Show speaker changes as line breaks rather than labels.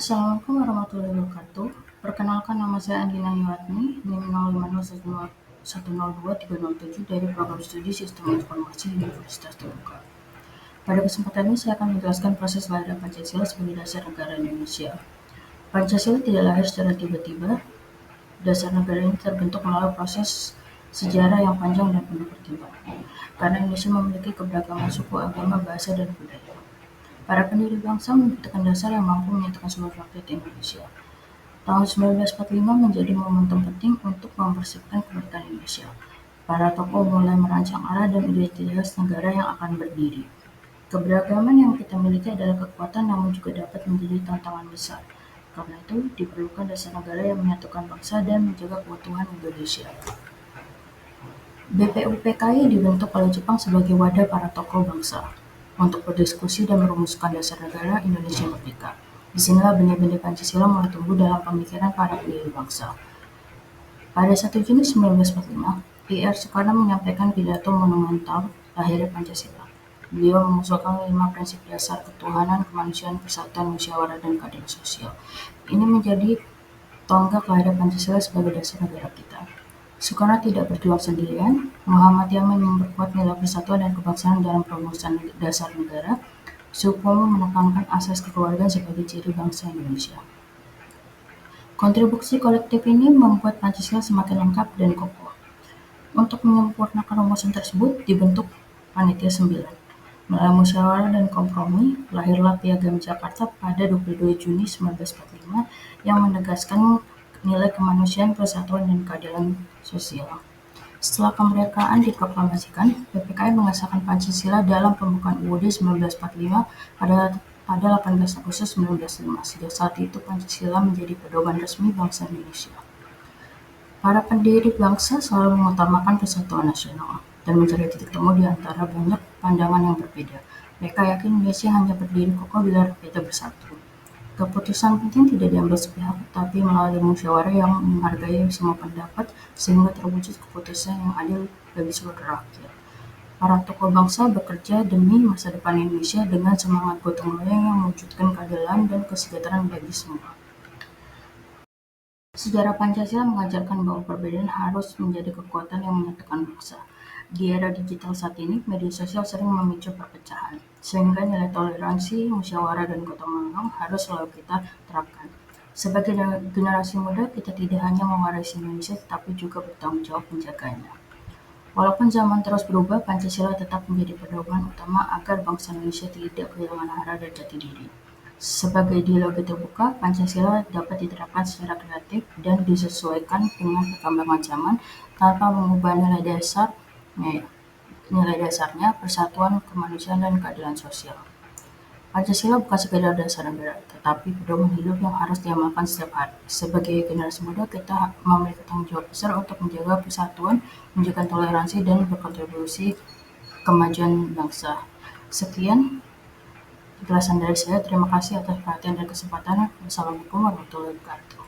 Assalamualaikum warahmatullahi wabarakatuh. Perkenalkan, nama saya Andina Yuwatni, NIM 0501021307 dari Program Studi Sistem Informasi Universitas Terbuka. Pada kesempatan ini saya akan menjelaskan proses lahirnya Pancasila sebagai dasar negara Indonesia. Pancasila tidak lahir secara tiba-tiba. Dasar negara ini terbentuk melalui proses sejarah yang panjang dan penuh pertimbangan. Karena Indonesia memiliki keberagaman suku, agama, bahasa, dan budaya. Para pendiri bangsa membutuhkan dasar yang mampu menyatukan seluruh rakyat Indonesia. Tahun 1945 menjadi momentum penting untuk mempersiapkan kemerdekaan Indonesia. Para tokoh mulai merancang arah dan identitas negara yang akan berdiri. Keberagaman yang kita miliki adalah kekuatan, namun juga dapat menjadi tantangan besar. Karena itu, diperlukan dasar negara yang menyatukan bangsa dan menjaga keutuhan Indonesia. BPUPKI dibentuk oleh Jepang sebagai wadah para tokoh bangsa untuk berdiskusi dan merumuskan dasar negara Indonesia merdeka. Disinilah benih-benih Pancasila mulai tumbuh dalam pemikiran para pendiri bangsa. Pada 1 Juni 1945, Ir Soekarno menyampaikan pidato monumental lahirnya Pancasila. Beliau mengusulkan 5 prinsip dasar ketuhanan, kemanusiaan, persatuan, musyawarah, dan keadilan sosial. Ini menjadi tonggak lahirnya Pancasila sebagai dasar negara kita. Soekarno tidak berjuang sendirian. Muhammad Yamin memperkuat nilai persatuan dan kebangsaan dalam perumusan dasar negara. Supomo menekankan asas kekeluargaan sebagai ciri bangsa Indonesia. Kontribusi kolektif ini membuat Pancasila semakin lengkap dan kokoh. Untuk menyempurnakan rumusan tersebut, dibentuk Panitia 9. Melalui musyawarah dan kompromi, lahirlah Piagam Jakarta pada 22 Juni 1945 yang menegaskan nilai kemanusiaan, persatuan, dan keadilan sosial. Setelah kemerdekaan diproklamasikan, PPKI mengesahkan Pancasila dalam pembukaan UUD 1945 pada 18 Agustus 1905. Sejak saat itu, Pancasila menjadi pedoman resmi bangsa Indonesia. Para pendiri bangsa selalu mengutamakan persatuan nasional dan mencari titik temu di antara banyak pandangan yang berbeda. Mereka yakin Indonesia hanya berdiri kokoh bila rakyatnya bersatu. Keputusan penting tidak diambil sepihak, tapi melalui musyawarah yang menghargai semua pendapat sehingga terwujud keputusan yang adil bagi seluruh rakyat. Para tokoh bangsa bekerja demi masa depan Indonesia dengan semangat gotong royong yang mewujudkan keadilan dan kesejahteraan bagi semua. Sejarah Pancasila mengajarkan bahwa perbedaan harus menjadi kekuatan yang menyatukan bangsa. Di era digital saat ini, media sosial sering memicu perpecahan, sehingga nilai toleransi, musyawarah, dan gotong royong harus selalu kita terapkan. Sebagai generasi muda, kita tidak hanya mewarisi Indonesia, tetapi juga bertanggung jawab menjaganya. Walaupun zaman terus berubah, Pancasila tetap menjadi pedoman utama agar bangsa Indonesia tidak kehilangan arah dan jati diri. Sebagai ideologi terbuka, Pancasila dapat diterapkan secara kreatif dan disesuaikan dengan perkembangan zaman tanpa mengubah nilai dasarnya, persatuan, kemanusiaan, dan keadilan sosial. Pancasila bukan sekedar dasar negara, tetapi pedoman hidup yang harus diamalkan setiap hari. Sebagai generasi muda, kita memiliki tanggung jawab besar untuk menjaga persatuan, menjaga toleransi, dan berkontribusi kemajuan bangsa. Sekian penjelasan dari saya. Terima kasih atas perhatian dan kesempatannya. Wassalamualaikum warahmatullahi wabarakatuh.